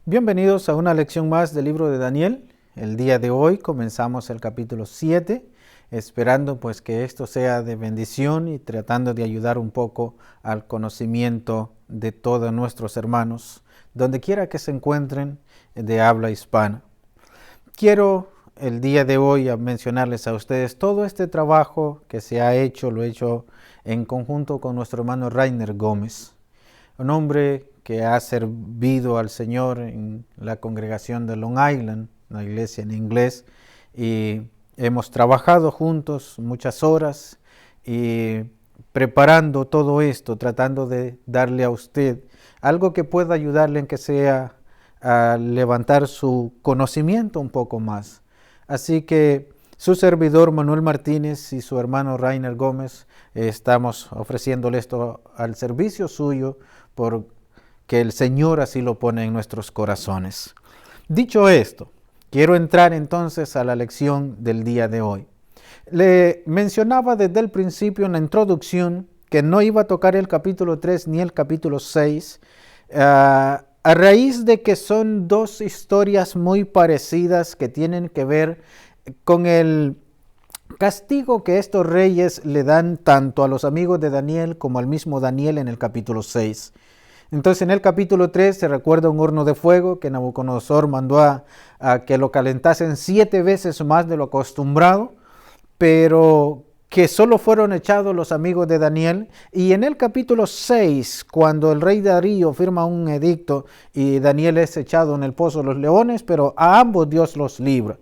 Bienvenidos a una lección más del libro de Daniel. El día de hoy comenzamos el capítulo 7, esperando pues que esto sea de bendición y tratando de ayudar un poco al conocimiento de todos nuestros hermanos, donde quiera que se encuentren de habla hispana. Quiero el día de hoy mencionarles a ustedes todo este trabajo que se ha hecho, lo he hecho en conjunto con nuestro hermano Rainer Gómez, un hombre que ha servido al Señor en la congregación de Long Island, la iglesia en inglés, y hemos trabajado juntos muchas horas y preparando todo esto, tratando de darle a usted algo que pueda ayudarle en que sea a levantar su conocimiento un poco más. Así que su servidor Manuel Martínez y su hermano Rainer Gómez estamos ofreciéndole esto al servicio suyo por que el Señor así lo pone en nuestros corazones. Dicho esto, quiero entrar entonces a la lección del día de hoy. Le mencionaba desde el principio en la introducción que no iba a tocar el capítulo 3 ni el capítulo 6, a raíz de que son dos historias muy parecidas que tienen que ver con el castigo que estos reyes le dan tanto a los amigos de Daniel como al mismo Daniel en el capítulo 6. Entonces en el capítulo 3 se recuerda un horno de fuego que Nabucodonosor mandó a que lo calentasen 7 veces más de lo acostumbrado, pero que solo fueron echados los amigos de Daniel. Y en el capítulo 6, cuando el rey Darío firma un edicto y Daniel es echado en el pozo de los leones, pero a ambos Dios los libra.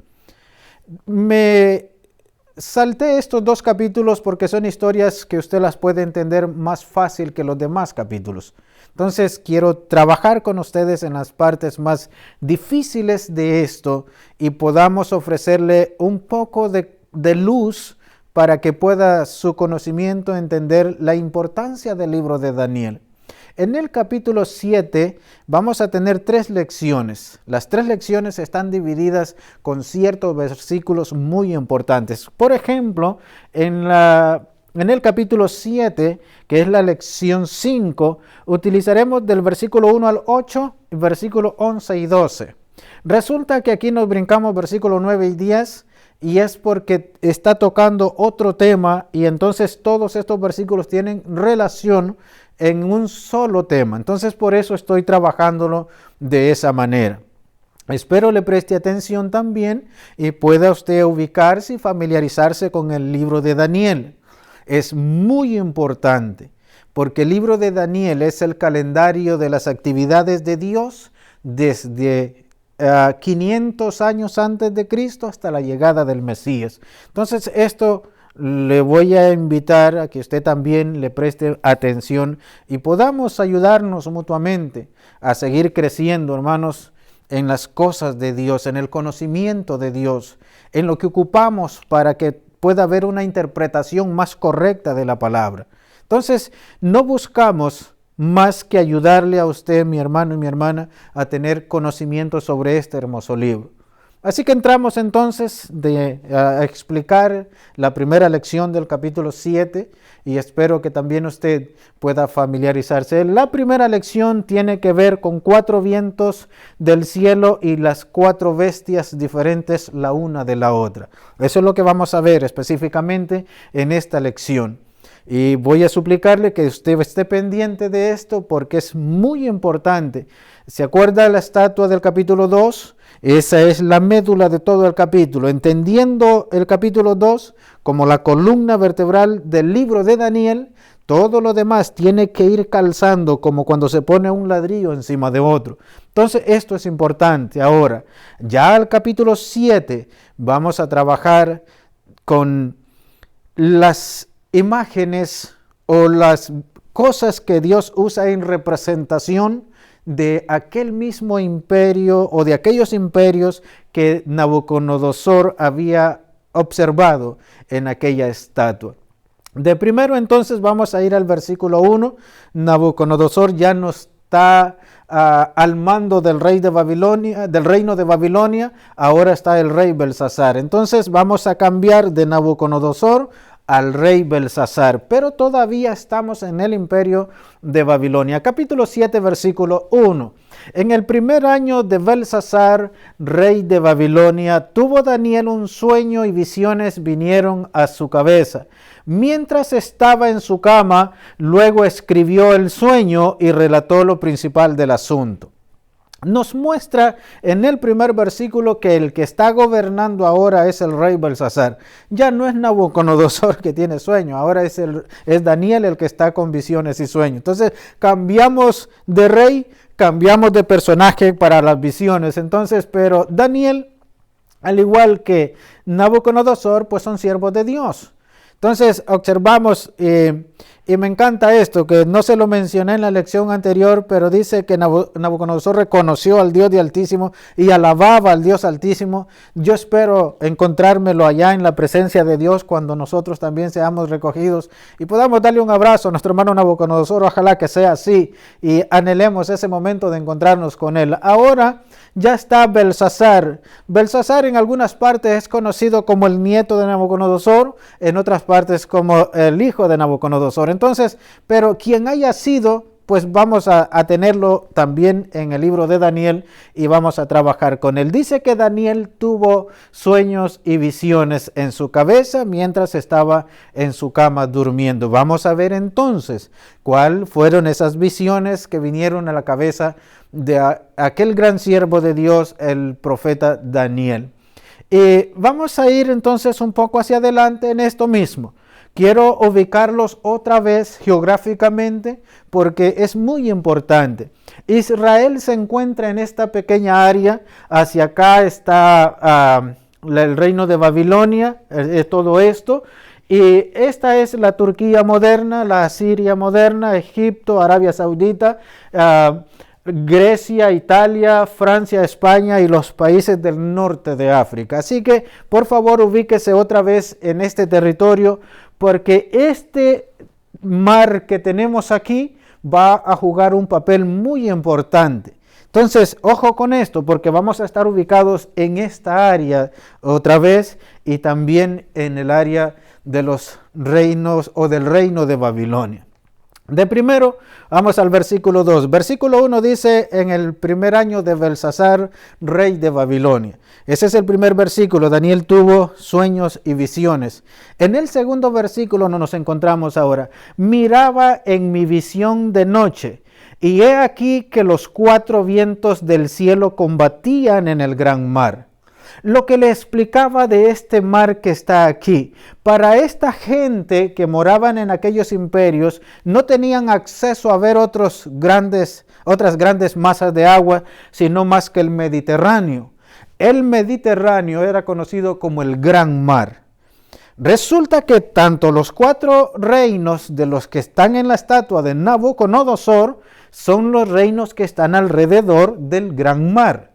Me salté estos dos capítulos porque son historias que usted las puede entender más fácil que los demás capítulos. Entonces quiero trabajar con ustedes en las partes más difíciles de esto y podamos ofrecerle un poco de luz para que pueda su conocimiento entender la importancia del libro de Daniel. En el capítulo 7 vamos a tener 3 lecciones. Las 3 lecciones están divididas con ciertos versículos muy importantes. Por ejemplo, en el capítulo 7, que es la lección 5, utilizaremos del versículo 1 al 8, versículo 11 y 12. Resulta que aquí nos brincamos versículo 9 y 10, y es porque está tocando otro tema, y entonces todos estos versículos tienen relación en un solo tema. Entonces por eso estoy trabajándolo de esa manera. Espero le preste atención también y pueda usted ubicarse y familiarizarse con el libro de Daniel. Es muy importante porque el libro de Daniel es el calendario de las actividades de Dios desde 500 años antes de Cristo hasta la llegada del Mesías. Entonces esto le voy a invitar a que usted también le preste atención y podamos ayudarnos mutuamente a seguir creciendo, hermanos, en las cosas de Dios, en el conocimiento de Dios, en lo que ocupamos para que pueda haber una interpretación más correcta de la palabra. Entonces, no buscamos más que ayudarle a usted, mi hermano y mi hermana, a tener conocimiento sobre este hermoso libro. Así que entramos entonces a explicar la primera lección del capítulo 7 y espero que también usted pueda familiarizarse. La primera lección tiene que ver con 4 vientos del cielo y las 4 bestias diferentes la una de la otra. Eso es lo que vamos a ver específicamente en esta lección. Y voy a suplicarle que usted esté pendiente de esto porque es muy importante. ¿Se acuerda de la estatua del capítulo 2? Esa es la médula de todo el capítulo. Entendiendo el capítulo 2 como la columna vertebral del libro de Daniel, todo lo demás tiene que ir calzando como cuando se pone un ladrillo encima de otro. Entonces esto es importante. Ahora, ya al capítulo 7 vamos a trabajar con las imágenes o las cosas que Dios usa en representación de aquel mismo imperio o de aquellos imperios que Nabucodonosor había observado en aquella estatua. De primero entonces vamos a ir al versículo 1. Nabucodonosor ya no está al mando del rey de Babilonia, del reino de Babilonia, ahora está el rey Belsasar. Entonces vamos a cambiar de Nabucodonosor al rey Belsasar, pero todavía estamos en el imperio de Babilonia. Capítulo 7, versículo 1. En el primer año de Belsasar, rey de Babilonia, tuvo Daniel un sueño y visiones vinieron a su cabeza. Mientras estaba en su cama, luego escribió el sueño y relató lo principal del asunto. Nos muestra en el primer versículo que el que está gobernando ahora es el rey Belsasar. Ya no es Nabucodonosor que tiene sueño, ahora es Daniel el que está con visiones y sueños. Entonces cambiamos de rey, cambiamos de personaje para las visiones. Entonces, pero Daniel, al igual que Nabucodonosor, pues son siervos de Dios. Entonces observamos, y me encanta esto, que no se lo mencioné en la lección anterior, pero dice que Nabucodonosor reconoció al Dios de Altísimo y alababa al Dios Altísimo. Yo espero encontrármelo allá en la presencia de Dios cuando nosotros también seamos recogidos y podamos darle un abrazo a nuestro hermano Nabucodonosor. Ojalá que sea así y anhelemos ese momento de encontrarnos con él. Ahora ya está Belsasar. Belsasar en algunas partes es conocido como el nieto de Nabucodonosor, en otras partes como el hijo de Nabucodonosor. Entonces, pero quien haya sido, pues vamos a tenerlo también en el libro de Daniel y vamos a trabajar con él. Dice que Daniel tuvo sueños y visiones en su cabeza mientras estaba en su cama durmiendo. Vamos a ver entonces cuáles fueron esas visiones que vinieron a la cabeza de aquel gran siervo de Dios, el profeta Daniel. Y vamos a ir entonces un poco hacia adelante en esto mismo. Quiero ubicarlos otra vez geográficamente porque es muy importante. Israel se encuentra en esta pequeña área. Hacia acá está el reino de Babilonia, todo esto. Y esta es la Turquía moderna, la Siria moderna, Egipto, Arabia Saudita, Grecia, Italia, Francia, España y los países del norte de África. Así que, por favor, ubíquese otra vez en este territorio, porque este mar que tenemos aquí va a jugar un papel muy importante. Entonces, ojo con esto, porque vamos a estar ubicados en esta área otra vez y también en el área de los reinos o del reino de Babilonia. De primero, vamos al versículo 2. Versículo 1 dice, en el primer año de Belsasar, rey de Babilonia. Ese es el primer versículo. Daniel tuvo sueños y visiones. En el segundo versículo nos encontramos ahora. Miraba en mi visión de noche, y he aquí que los 4 vientos del cielo combatían en el gran mar. Lo que le explicaba de este mar que está aquí. Para esta gente que moraban en aquellos imperios, no tenían acceso a ver otras grandes masas de agua, sino más que el Mediterráneo. El Mediterráneo era conocido como el Gran Mar. Resulta que tanto los 4 reinos de los que están en la estatua de Nabucodonosor son los reinos que están alrededor del Gran Mar.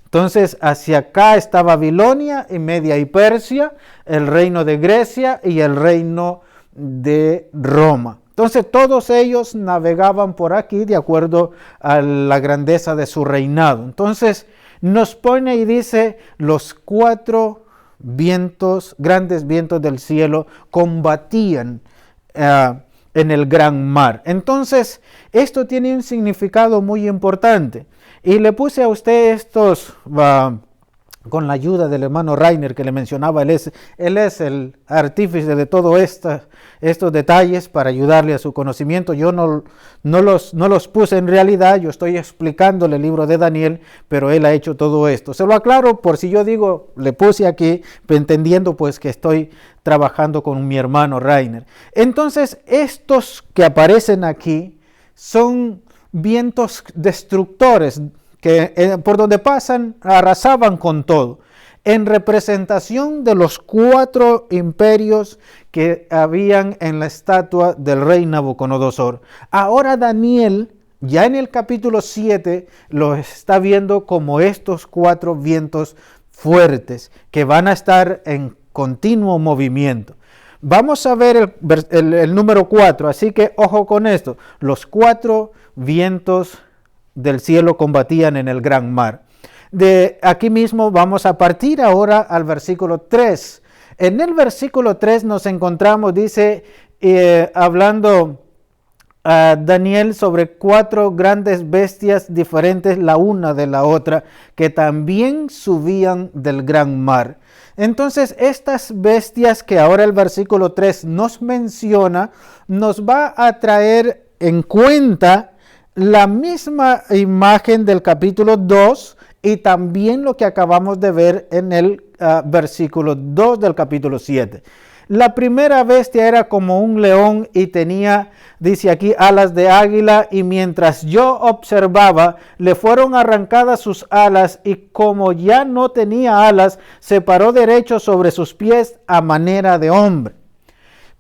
Entonces, hacia acá está Babilonia y Media y Persia, el reino de Grecia y el reino de Roma. Entonces, todos ellos navegaban por aquí de acuerdo a la grandeza de su reinado. Entonces, nos pone y dice, los 4 vientos, grandes vientos del cielo, combatían en el gran mar. Entonces, esto tiene un significado muy importante. Y le puse a usted estos, con la ayuda del hermano Rainer que le mencionaba, él es el artífice de todos estos detalles para ayudarle a su conocimiento. Yo no los puse en realidad, yo estoy explicándole el libro de Daniel, pero él ha hecho todo esto. Se lo aclaro por si yo digo, le puse aquí, entendiendo pues que estoy trabajando con mi hermano Rainer. Entonces, estos que aparecen aquí son vientos destructores que por donde pasan arrasaban con todo, en representación de los 4 imperios que habían en la estatua del rey Nabucodonosor. Ahora Daniel, ya en el capítulo 7, lo está viendo como estos 4 vientos fuertes que van a estar en continuo movimiento. Vamos a ver el número 4, así que ojo con esto. Los 4 vientos del cielo combatían en el gran mar. De aquí mismo vamos a partir ahora al versículo 3. En el versículo 3 nos encontramos, dice, hablando Daniel sobre 4 grandes bestias diferentes la una de la otra, que también subían del gran mar. Entonces, estas bestias que ahora el versículo 3 nos menciona, nos va a traer en cuenta la misma imagen del capítulo 2 y también lo que acabamos de ver en el versículo 2 del capítulo 7. La primera bestia era como un león y tenía, dice aquí, alas de águila, y mientras yo observaba, le fueron arrancadas sus alas, y como ya no tenía alas, se paró derecho sobre sus pies a manera de hombre.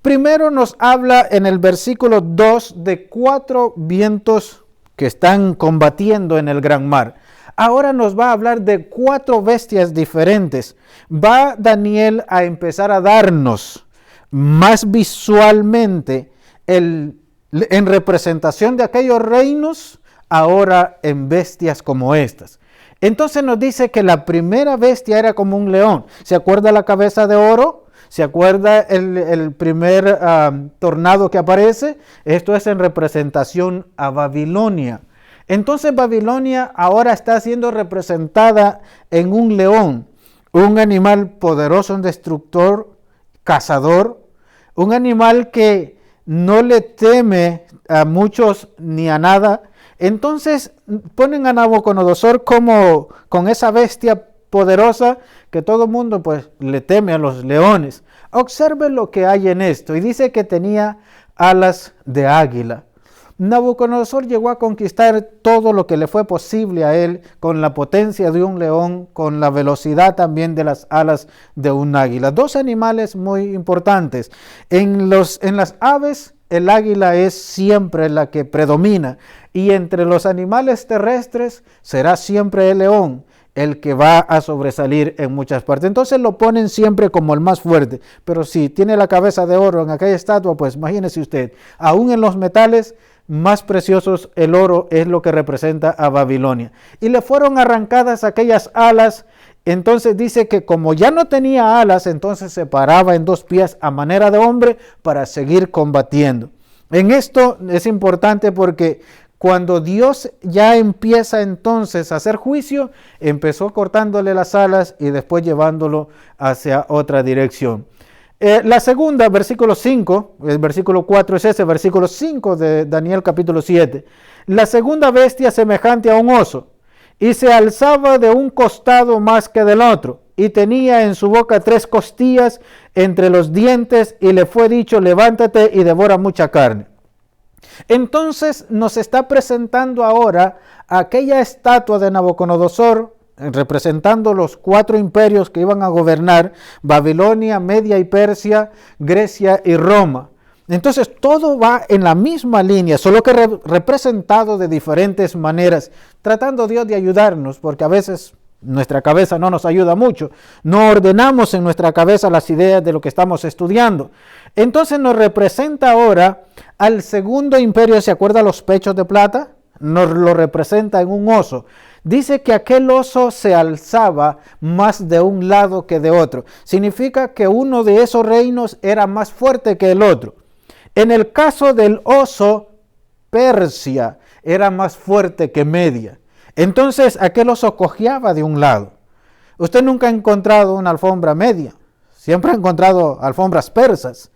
Primero nos habla en el versículo 2 de 4 vientos que están combatiendo en el gran mar. Ahora nos va a hablar de 4 bestias diferentes. Va Daniel a empezar a darnos más visualmente en representación de aquellos reinos, ahora en bestias como estas. Entonces nos dice que la primera bestia era como un león. ¿Se acuerda la cabeza de oro? ¿Se acuerda el primer tornado que aparece? Esto es en representación a Babilonia. Entonces Babilonia ahora está siendo representada en un león, un animal poderoso, un destructor, cazador, un animal que no le teme a muchos ni a nada. Entonces ponen a Nabucodonosor como con esa bestia poderosa que todo el mundo pues le teme a los leones. Observen lo que hay en esto, y dice que tenía alas de águila. Nabucodonosor llegó a conquistar todo lo que le fue posible a él con la potencia de un león, con la velocidad también de las alas de un águila. 2 animales muy importantes. En las aves, el águila es siempre la que predomina, y entre los animales terrestres será siempre el león el que va a sobresalir en muchas partes. Entonces lo ponen siempre como el más fuerte. Pero si tiene la cabeza de oro en aquella estatua, pues imagínese usted, aún en los metales más preciosos, el oro es lo que representa a Babilonia. Y le fueron arrancadas aquellas alas. Entonces dice que como ya no tenía alas, entonces se paraba en 2 pies a manera de hombre para seguir combatiendo. En esto es importante porque cuando Dios ya empieza entonces a hacer juicio, empezó cortándole las alas y después llevándolo hacia otra dirección. La segunda, versículo 5, el versículo 4 es ese, versículo 5 de Daniel capítulo 7. La segunda bestia semejante a un oso, y se alzaba de un costado más que del otro, y tenía en su boca 3 costillas entre los dientes, y le fue dicho, levántate y devora mucha carne. Entonces nos está presentando ahora aquella estatua de Nabucodonosor, representando los 4 imperios que iban a gobernar: Babilonia, Media y Persia, Grecia y Roma. Entonces todo va en la misma línea, solo que representado de diferentes maneras, tratando Dios de ayudarnos, porque a veces nuestra cabeza no nos ayuda mucho, no ordenamos en nuestra cabeza las ideas de lo que estamos estudiando. Entonces nos representa ahora al segundo imperio. ¿Se acuerda los pechos de plata? Nos lo representa en un oso. Dice que aquel oso se alzaba más de un lado que de otro. Significa que uno de esos reinos era más fuerte que el otro. En el caso del oso, Persia era más fuerte que Media. Entonces aquel oso cojeaba de un lado. Usted nunca ha encontrado una alfombra media, siempre ha encontrado alfombras persas.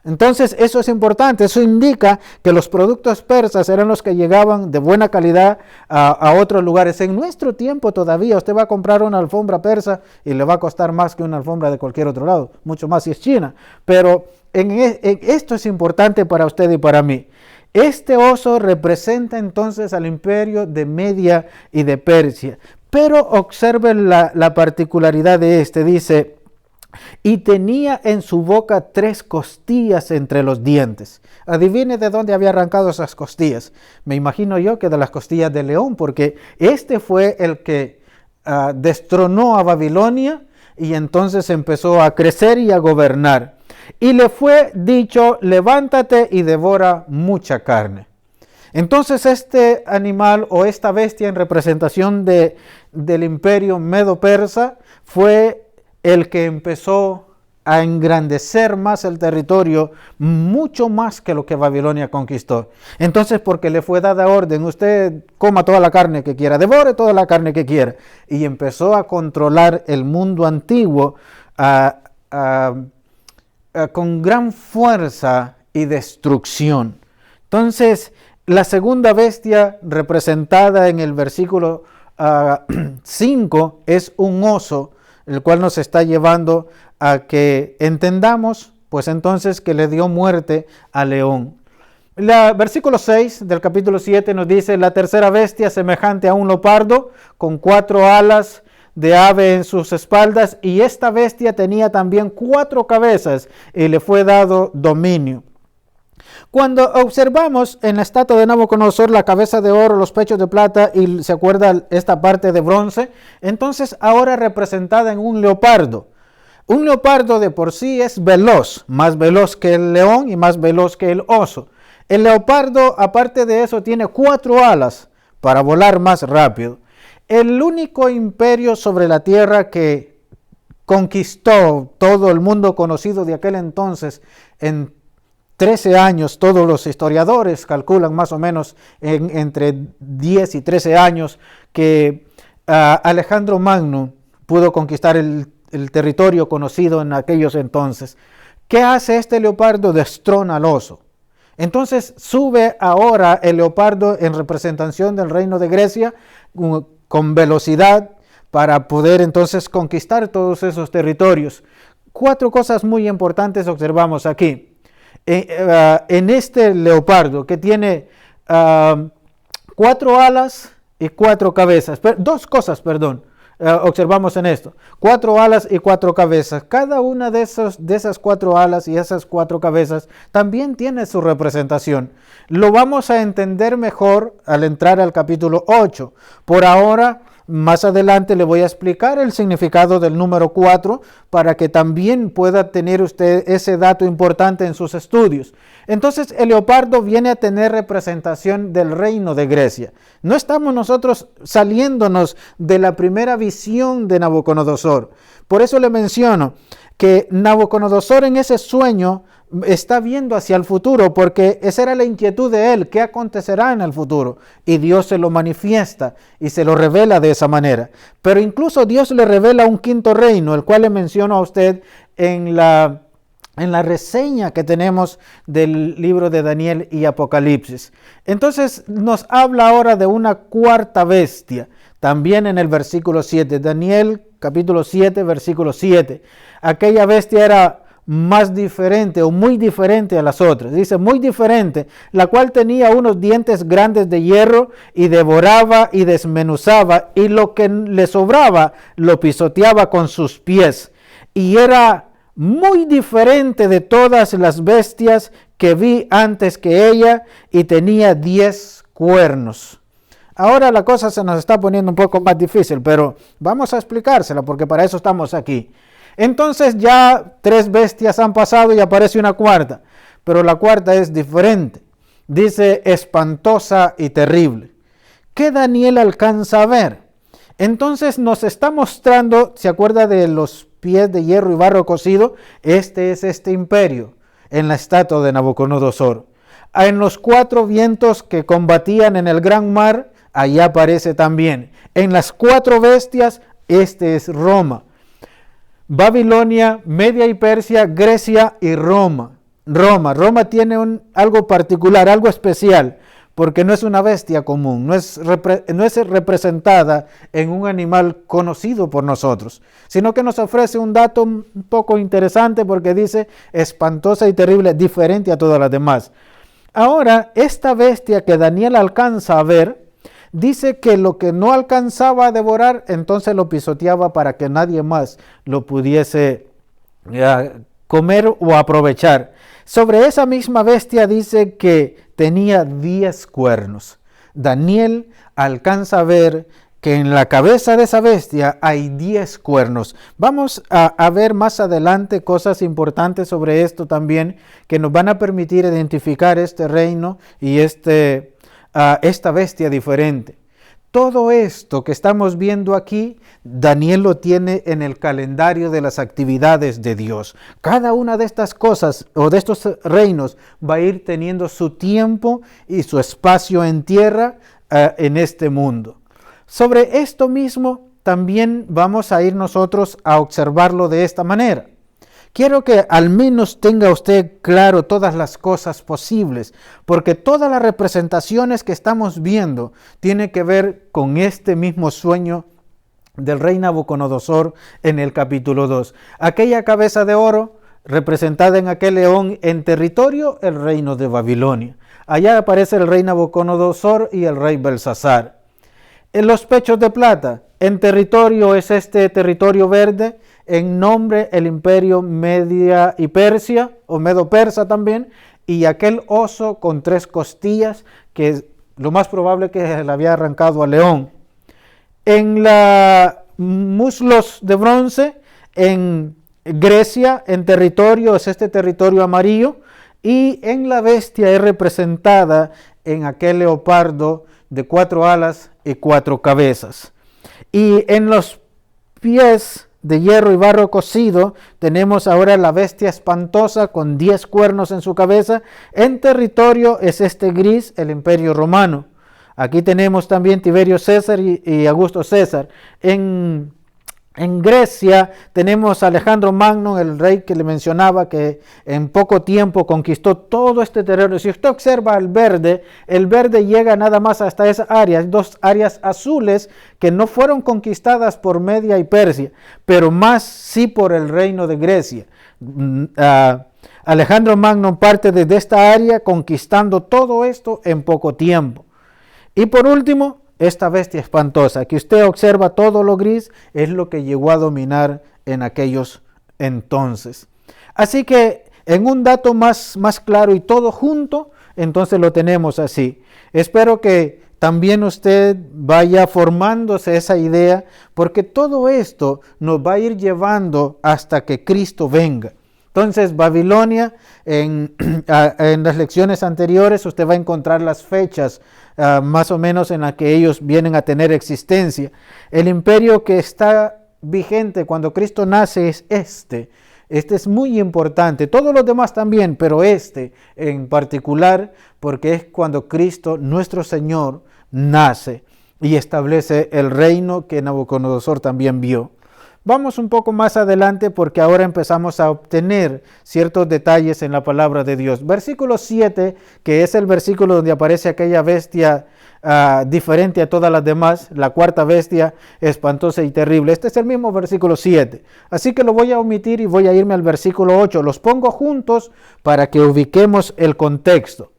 Entonces eso es importante, eso indica que los productos persas eran los que llegaban de buena calidad a otros lugares. En nuestro tiempo todavía usted va a comprar una alfombra persa y le va a costar más que una alfombra de cualquier otro lado, mucho más si es china. Pero esto es importante para usted y para mí. Este oso representa entonces al imperio de Media y de Persia. Pero observen la particularidad de este. Dice, y tenía en su boca 3 costillas entre los dientes. Adivine de dónde había arrancado esas costillas. Me imagino yo que de las costillas del león, porque este fue el que destronó a Babilonia y entonces empezó a crecer y a gobernar. Y le fue dicho, levántate y devora mucha carne. Entonces este animal o esta bestia en representación del imperio medo-persa fue el que empezó a engrandecer más el territorio, mucho más que lo que Babilonia conquistó. Entonces, porque le fue dada orden, usted coma toda la carne que quiera, devore toda la carne que quiera, y empezó a controlar el mundo antiguo con gran fuerza y destrucción. Entonces, la segunda bestia representada en el versículo 5 es un oso, el cual nos está llevando a que entendamos, pues entonces, que le dio muerte al león. Versículo 6 del capítulo 7 nos dice: la tercera bestia, semejante a un leopardo, con 4 alas de ave en sus espaldas, y esta bestia tenía también 4 cabezas, y le fue dado dominio. Cuando observamos en la estatua de Nabucodonosor la cabeza de oro, los pechos de plata y se acuerda esta parte de bronce, entonces ahora representada en un leopardo. Un leopardo de por sí es veloz, más veloz que el león y más veloz que el oso. El leopardo, aparte de eso, tiene 4 alas para volar más rápido. El único imperio sobre la tierra que conquistó todo el mundo conocido de aquel entonces en 13 años, todos los historiadores calculan más o menos entre 10 y 13 años que Alejandro Magno pudo conquistar el territorio conocido en aquellos entonces. ¿Qué hace este leopardo? Destrona al oso. Entonces sube ahora el leopardo en representación del reino de Grecia con velocidad para poder entonces conquistar todos esos territorios. 4 cosas muy importantes observamos aquí. En este leopardo que tiene 4 alas y 4 cabezas, 2 cosas, observamos en esto: 4 alas y 4 cabezas. Cada una de esas 4 alas y esas 4 cabezas también tiene su representación. Lo vamos a entender mejor al entrar al capítulo 8. Por ahora, más adelante le voy a explicar el significado del número 4 para que también pueda tener usted ese dato importante en sus estudios. Entonces, el leopardo viene a tener representación del reino de Grecia. No estamos nosotros saliéndonos de la primera visión de Nabucodonosor. Por eso le menciono que Nabucodonosor en ese sueño está viendo hacia el futuro, porque esa era la inquietud de él: ¿qué acontecerá en el futuro? Y Dios se lo manifiesta y se lo revela de esa manera. Pero incluso Dios le revela un 5.º reino, el cual le menciono a usted en la reseña que tenemos del libro de Daniel y Apocalipsis. Entonces nos habla ahora de una 4ª bestia, también en el versículo 7, Daniel capítulo 7, versículo 7. Aquella bestia era más diferente o muy diferente a las otras. Dice muy diferente, la cual tenía unos dientes grandes de hierro y devoraba y desmenuzaba, y lo que le sobraba lo pisoteaba con sus pies. Y era muy diferente de todas las bestias que vi antes que ella, y tenía 10 cuernos. Ahora la cosa se nos está poniendo un poco más difícil, pero vamos a explicársela porque para eso estamos aquí. Entonces ya 3 bestias han pasado y aparece una 4ª, pero la 4ª es diferente. Dice espantosa y terrible. ¿Qué Daniel alcanza a ver? Entonces nos está mostrando, ¿se acuerda de los pies de hierro y barro cocido? Este es este imperio en la estatua de Nabucodonosor. En los 4 vientos que combatían en el gran mar, allá aparece también. En las 4 bestias, este es Roma. Babilonia, Media y Persia, Grecia y Roma. Roma tiene algo particular, algo especial, porque no es una bestia común, no es representada en un animal conocido por nosotros, sino que nos ofrece un dato un poco interesante, porque dice espantosa y terrible, diferente a todas las demás. Ahora, esta bestia que Daniel alcanza a ver, dice que lo que no alcanzaba a devorar, entonces lo pisoteaba para que nadie más lo pudiese comer o aprovechar. Sobre esa misma bestia dice que tenía 10 cuernos. Daniel alcanza a ver que en la cabeza de esa bestia hay 10 cuernos. Vamos a ver más adelante cosas importantes sobre esto también, que nos van a permitir identificar este reino y esta bestia diferente. Todo esto que estamos viendo aquí, Daniel lo tiene en el calendario de las actividades de Dios. Cada una de estas cosas o de estos reinos va a ir teniendo su tiempo y su espacio en tierra en este mundo. Sobre esto mismo también vamos a ir nosotros a observarlo de esta manera. Quiero que al menos tenga usted claro todas las cosas posibles, porque todas las representaciones que estamos viendo tienen que ver con este mismo sueño del rey Nabucodonosor en el capítulo 2. Aquella cabeza de oro representada en aquel león en territorio, el reino de Babilonia. Allá aparece el rey Nabucodonosor y el rey Belsasar. En los pechos de plata, en territorio es este territorio verde, en nombre el imperio Media y Persia, o Medo-Persa también, y aquel oso con 3 costillas, que lo más probable que le había arrancado al león. En los muslos de bronce, en Grecia, en territorio, es este territorio amarillo, y en la bestia es representada en aquel leopardo de 4 alas y 4 cabezas. Y en los pies de hierro y barro cocido tenemos ahora la bestia espantosa con 10 cuernos en su cabeza. En territorio es este gris, el imperio romano. Aquí tenemos también Tiberio César y Augusto César. En Grecia tenemos a Alejandro Magno, el rey que le mencionaba, que en poco tiempo conquistó todo este terreno. Si usted observa el verde llega nada más hasta esa área, 2 áreas azules que no fueron conquistadas por Media y Persia, pero más sí por el reino de Grecia. Alejandro Magno parte desde esta área conquistando todo esto en poco tiempo. Y por último, esta bestia espantosa, que usted observa todo lo gris, es lo que llegó a dominar en aquellos entonces. Así que en un dato más claro y todo junto, entonces lo tenemos así. Espero que también usted vaya formándose esa idea, porque todo esto nos va a ir llevando hasta que Cristo venga. Entonces, Babilonia, en las lecciones anteriores usted va a encontrar las fechas más o menos en las que ellos vienen a tener existencia. El imperio que está vigente cuando Cristo nace es este. Este es muy importante, todos los demás también, pero este en particular, porque es cuando Cristo, nuestro Señor, nace y establece el reino que Nabucodonosor también vio. Vamos un poco más adelante porque ahora empezamos a obtener ciertos detalles en la palabra de Dios. Versículo 7, que es el versículo donde aparece aquella bestia diferente a todas las demás, la cuarta bestia espantosa y terrible. Este es el mismo versículo 7. Así que lo voy a omitir y voy a irme al versículo 8. Los pongo juntos para que ubiquemos el contexto.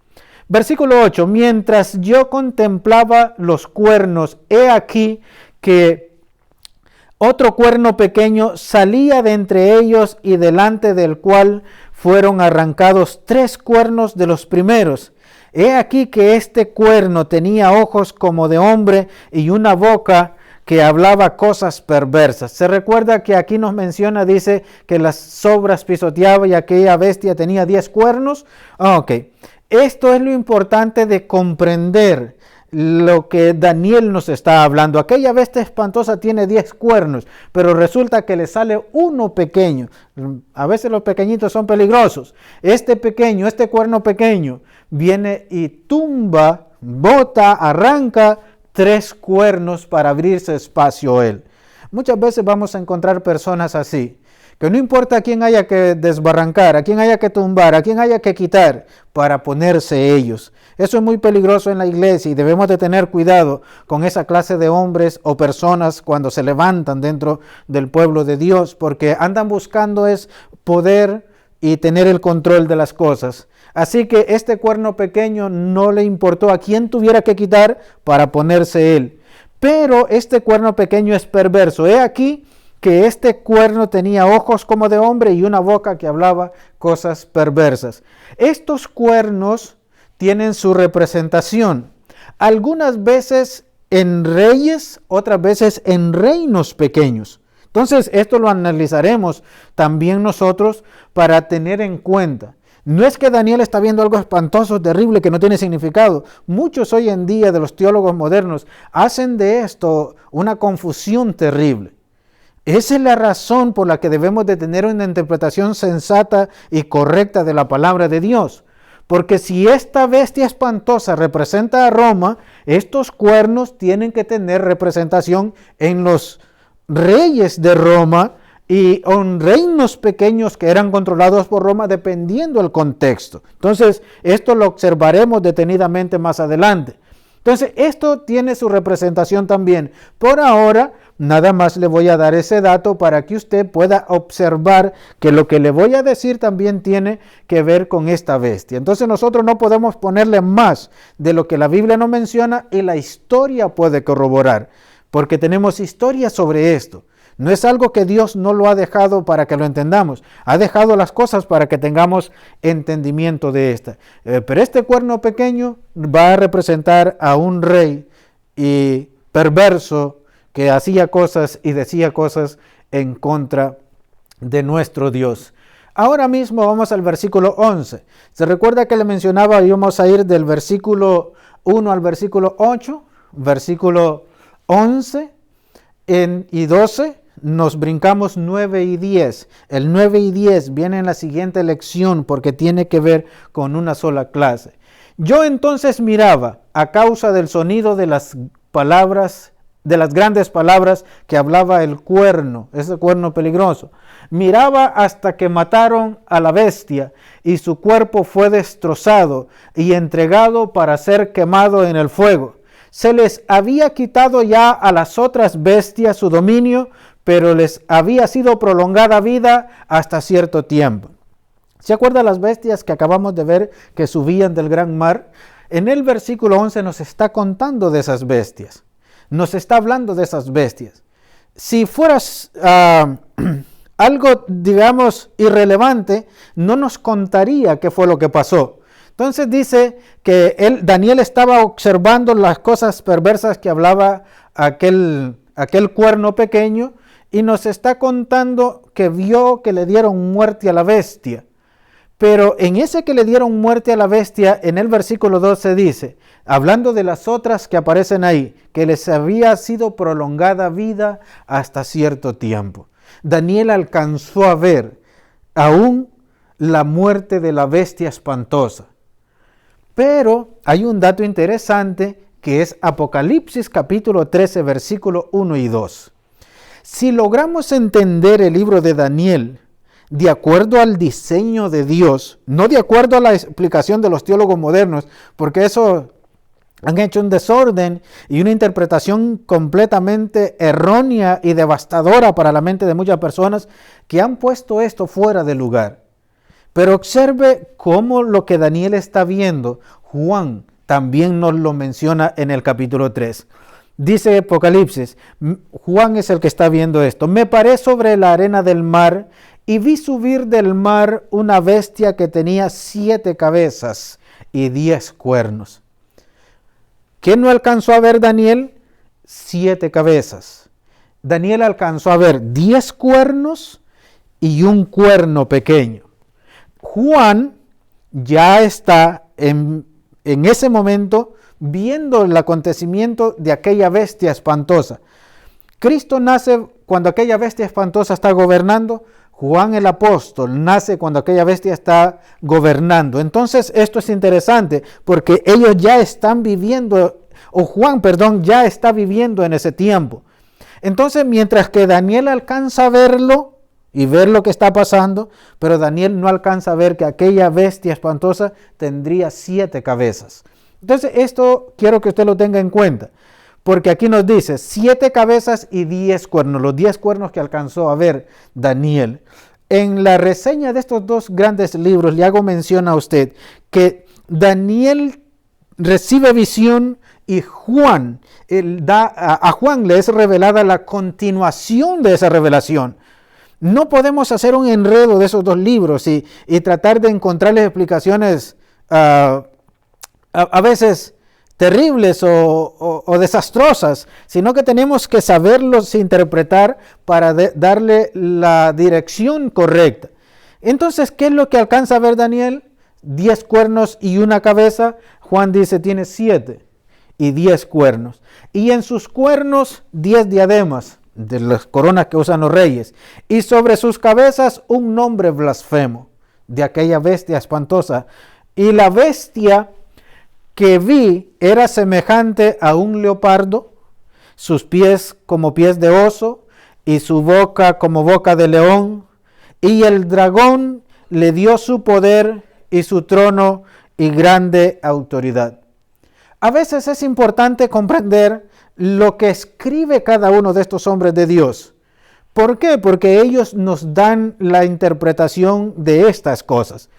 Versículo 8. Mientras yo contemplaba los cuernos, he aquí que otro cuerno pequeño salía de entre ellos y delante del cual fueron arrancados 3 cuernos de los primeros. He aquí que este cuerno tenía ojos como de hombre y una boca que hablaba cosas perversas. Se recuerda que aquí nos menciona, dice que las sobras pisoteaba y aquella bestia tenía 10 cuernos. Ok, esto es lo importante de comprender lo que Daniel nos está hablando. Aquella bestia espantosa tiene 10 cuernos, pero resulta que le sale uno pequeño. A veces los pequeñitos son peligrosos. Este cuerno pequeño, viene y tumba, bota, arranca 3 cuernos para abrirse espacio a él. Muchas veces vamos a encontrar personas así, que no importa a quién haya que desbarrancar, a quién haya que tumbar, a quién haya que quitar para ponerse ellos. Eso es muy peligroso en la iglesia y debemos de tener cuidado con esa clase de hombres o personas cuando se levantan dentro del pueblo de Dios, porque andan buscando es poder y tener el control de las cosas. Así que este cuerno pequeño no le importó a quién tuviera que quitar para ponerse él. Pero este cuerno pequeño es perverso. He aquí que este cuerno tenía ojos como de hombre y una boca que hablaba cosas perversas. Estos cuernos tienen su representación, algunas veces en reyes, otras veces en reinos pequeños. Entonces, esto lo analizaremos también nosotros para tener en cuenta No es que Daniel está viendo algo espantoso, terrible, que no tiene significado. Muchos hoy en día de los teólogos modernos hacen de esto una confusión terrible. Esa es la razón por la que debemos de tener una interpretación sensata y correcta de la palabra de Dios. Porque si esta bestia espantosa representa a Roma, estos cuernos tienen que tener representación en los reyes de Roma y en reinos pequeños que eran controlados por Roma dependiendo del contexto. Entonces, esto lo observaremos detenidamente más adelante. Entonces, esto tiene su representación también. Por ahora, nada más le voy a dar ese dato para que usted pueda observar que lo que le voy a decir también tiene que ver con esta bestia. Entonces, nosotros no podemos ponerle más de lo que la Biblia no menciona y la historia puede corroborar, porque tenemos historia sobre esto. No es algo que Dios no lo ha dejado para que lo entendamos. Ha dejado las cosas para que tengamos entendimiento de esta. Pero este cuerno pequeño va a representar a un rey y perverso que hacía cosas y decía cosas en contra de nuestro Dios. Ahora mismo vamos al versículo 11. Se recuerda que le mencionaba, íbamos a ir del versículo 1 al versículo 8, versículo 11 y 12. Nos brincamos 9 y 10. El 9 y 10 viene en la siguiente lección porque tiene que ver con una sola clase. Yo entonces miraba a causa del sonido de las palabras, de las grandes palabras que hablaba el cuerno, ese cuerno peligroso. Miraba hasta que mataron a la bestia y su cuerpo fue destrozado y entregado para ser quemado en el fuego. Se les había quitado ya a las otras bestias su dominio, pero les había sido prolongada vida hasta cierto tiempo. ¿Se acuerdan las bestias que acabamos de ver que subían del gran mar? En el versículo 11 nos está contando de esas bestias. Nos está hablando de esas bestias. Si fueras algo, digamos, irrelevante, no nos contaría qué fue lo que pasó. Entonces dice que Daniel estaba observando las cosas perversas que hablaba aquel cuerno pequeño, y nos está contando que vio que le dieron muerte a la bestia. Pero en ese que le dieron muerte a la bestia, en el versículo 12 dice, hablando de las otras que aparecen ahí, que les había sido prolongada vida hasta cierto tiempo. Daniel alcanzó a ver aún la muerte de la bestia espantosa. Pero hay un dato interesante que es Apocalipsis capítulo 13, versículo 1 y 2. Si logramos entender el libro de Daniel de acuerdo al diseño de Dios, no de acuerdo a la explicación de los teólogos modernos, porque eso han hecho un desorden y una interpretación completamente errónea y devastadora para la mente de muchas personas que han puesto esto fuera de lugar. Pero observe cómo lo que Daniel está viendo, Juan también nos lo menciona en el capítulo 3. Dice Apocalipsis, Juan es el que está viendo esto. Me paré sobre la arena del mar y vi subir del mar una bestia que tenía 7 cabezas y 10 cuernos. ¿Qué no alcanzó a ver Daniel? 7 cabezas. Daniel alcanzó a ver 10 cuernos y un cuerno pequeño. Juan ya está en ese momento viendo el acontecimiento de aquella bestia espantosa. Cristo nace cuando aquella bestia espantosa está gobernando. Juan el apóstol nace cuando aquella bestia está gobernando. Entonces esto es interesante porque ellos ya están viviendo, Juan ya está viviendo en ese tiempo. Entonces mientras que Daniel alcanza a verlo y ver lo que está pasando, pero Daniel no alcanza a ver que aquella bestia espantosa tendría 7 cabezas. Entonces esto quiero que usted lo tenga en cuenta, porque aquí nos dice 7 cabezas y 10 cuernos, los 10 cuernos que alcanzó a ver Daniel. En la reseña de estos dos grandes libros le hago mención a usted que Daniel recibe visión y Juan, a Juan le es revelada la continuación de esa revelación. No podemos hacer un enredo de esos dos libros y tratar de encontrarles explicaciones a veces terribles o desastrosas, sino que tenemos que saberlos interpretar para darle la dirección correcta. Entonces, ¿qué es lo que alcanza a ver Daniel? 10 cuernos y una cabeza. Juan dice tiene 7 y 10 cuernos. Y en sus cuernos 10 diademas, de las coronas que usan los reyes. Y sobre sus cabezas un nombre blasfemo de aquella bestia espantosa. Y la bestia que vi era semejante a un leopardo, sus pies como pies de oso y su boca como boca de león. Y el dragón le dio su poder y su trono y grande autoridad. A veces es importante comprender lo que escribe cada uno de estos hombres de Dios. ¿Por qué? Porque ellos nos dan la interpretación de estas cosas.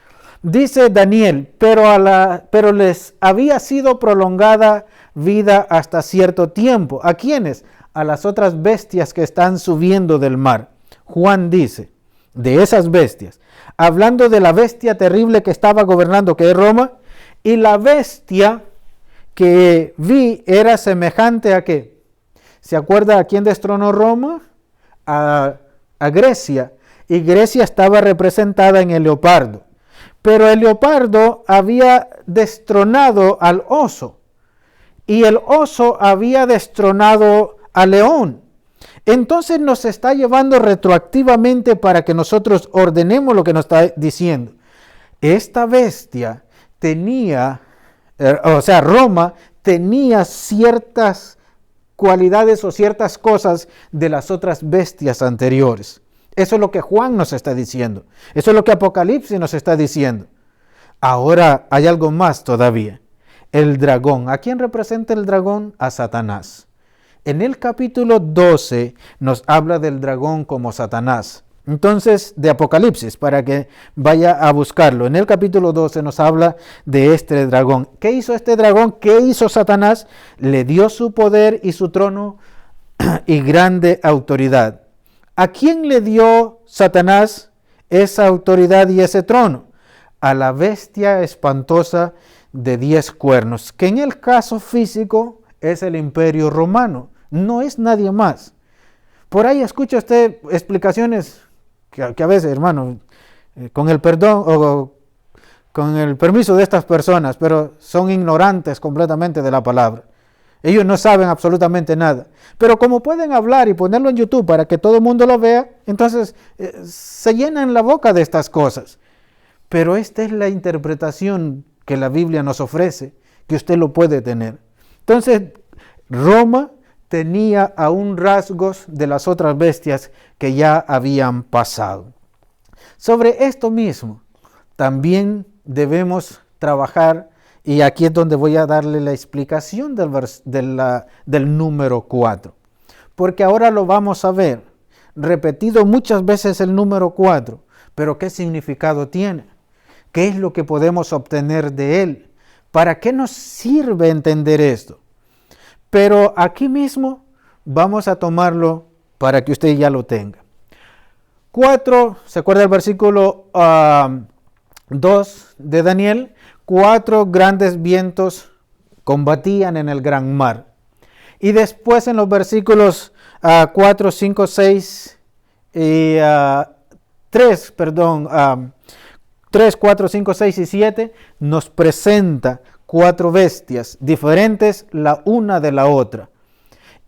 Dice Daniel, pero les había sido prolongada vida hasta cierto tiempo. ¿A quiénes? A las otras bestias que están subiendo del mar. Juan dice, de esas bestias, hablando de la bestia terrible que estaba gobernando, que es Roma, y la bestia que vi era semejante a ¿qué? ¿Se acuerda a quién destronó Roma? A Grecia. Y Grecia estaba representada en el leopardo. Pero el leopardo había destronado al oso. Y el oso había destronado al león. Entonces nos está llevando retroactivamente para que nosotros ordenemos lo que nos está diciendo. Esta bestia tenía, Roma tenía ciertas cualidades o ciertas cosas de las otras bestias anteriores. Eso es lo que Juan nos está diciendo. Eso es lo que Apocalipsis nos está diciendo. Ahora hay algo más todavía. El dragón. ¿A quién representa el dragón? A Satanás. En el capítulo 12 nos habla del dragón como Satanás. Entonces, de Apocalipsis, para que vaya a buscarlo. En el capítulo 12 nos habla de este dragón. ¿Qué hizo este dragón? ¿Qué hizo Satanás? Le dio su poder y su trono y grande autoridad. ¿A quién le dio Satanás esa autoridad y ese trono? A la bestia espantosa de 10 cuernos, que en el caso físico es el Imperio Romano, no es nadie más. Por ahí escucha usted explicaciones que a veces, hermano, con el perdón o con el permiso de estas personas, pero son ignorantes completamente de la palabra. Ellos no saben absolutamente nada. Pero como pueden hablar y ponerlo en YouTube para que todo el mundo lo vea, entonces se llenan la boca de estas cosas. Pero esta es la interpretación que la Biblia nos ofrece, que usted lo puede tener. Entonces, Roma tenía aún rasgos de las otras bestias que ya habían pasado. Sobre esto mismo, también debemos trabajar, y aquí es donde voy a darle la explicación del número 4. Porque ahora lo vamos a ver, repetido muchas veces el número 4, pero ¿qué significado tiene? ¿Qué es lo que podemos obtener de él? ¿Para qué nos sirve entender esto? Pero aquí mismo vamos a tomarlo para que usted ya lo tenga. 4, ¿se acuerda el versículo 2 de Daniel? 4 grandes vientos combatían en el gran mar. Y después en los versículos 4, 5, 6 y 3, 4, 5, 6 y 7 nos presenta 4 bestias diferentes la una de la otra.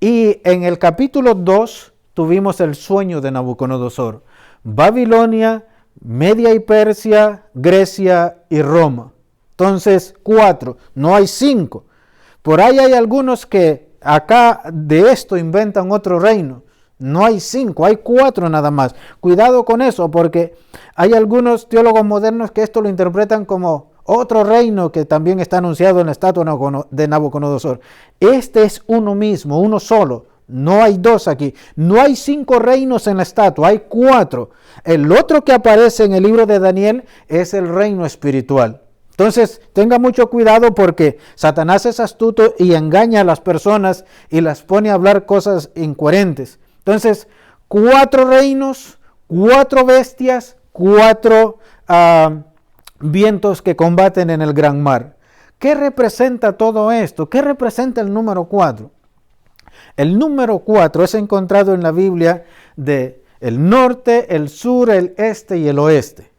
Y en el capítulo 2 tuvimos el sueño de Nabucodonosor. Babilonia, Media y Persia, Grecia y Roma. Entonces 4, no hay 5. Por ahí hay algunos que acá de esto inventan otro reino. No hay 5, hay 4 nada más. Cuidado con eso, porque hay algunos teólogos modernos que esto lo interpretan como otro reino que también está anunciado en la estatua de Nabucodonosor. Este es uno mismo, uno solo. No hay 2 aquí. No hay 5 reinos en la estatua, hay 4. El otro que aparece en el libro de Daniel es el reino espiritual. Entonces, tenga mucho cuidado porque Satanás es astuto y engaña a las personas y las pone a hablar cosas incoherentes. Entonces, 4 reinos, 4 bestias, 4 vientos que combaten en el gran mar. ¿Qué representa todo esto? ¿Qué representa el número 4? El número 4 es encontrado en la Biblia de el norte, el sur, el este y el oeste.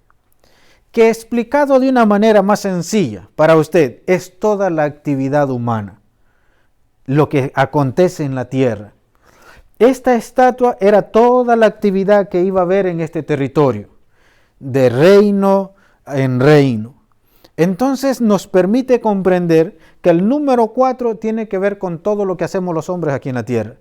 que explicado de una manera más sencilla para usted es toda la actividad humana, lo que acontece en la tierra. Esta estatua era toda la actividad que iba a haber en este territorio, de reino en reino. Entonces nos permite comprender que el número 4 tiene que ver con todo lo que hacemos los hombres aquí en la tierra.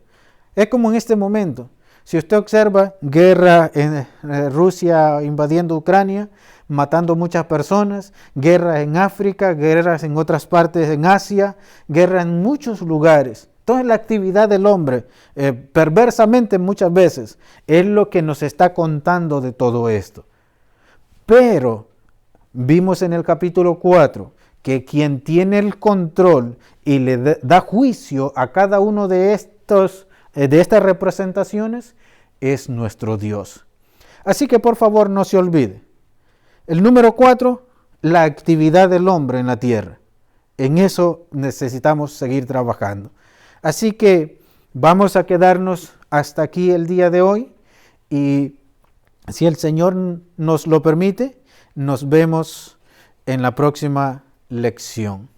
Es como en este momento. Si usted observa, guerra en Rusia invadiendo Ucrania, matando muchas personas, guerra en África, guerras en otras partes en Asia, guerra en muchos lugares. Toda la actividad del hombre, perversamente muchas veces, es lo que nos está contando de todo esto. Pero vimos en el capítulo 4 que quien tiene el control y le da juicio a cada uno de estas representaciones es nuestro Dios. Así que por favor no se olvide. El número 4, la actividad del hombre en la tierra. En eso necesitamos seguir trabajando. Así que vamos a quedarnos hasta aquí el día de hoy y si el Señor nos lo permite, nos vemos en la próxima lección.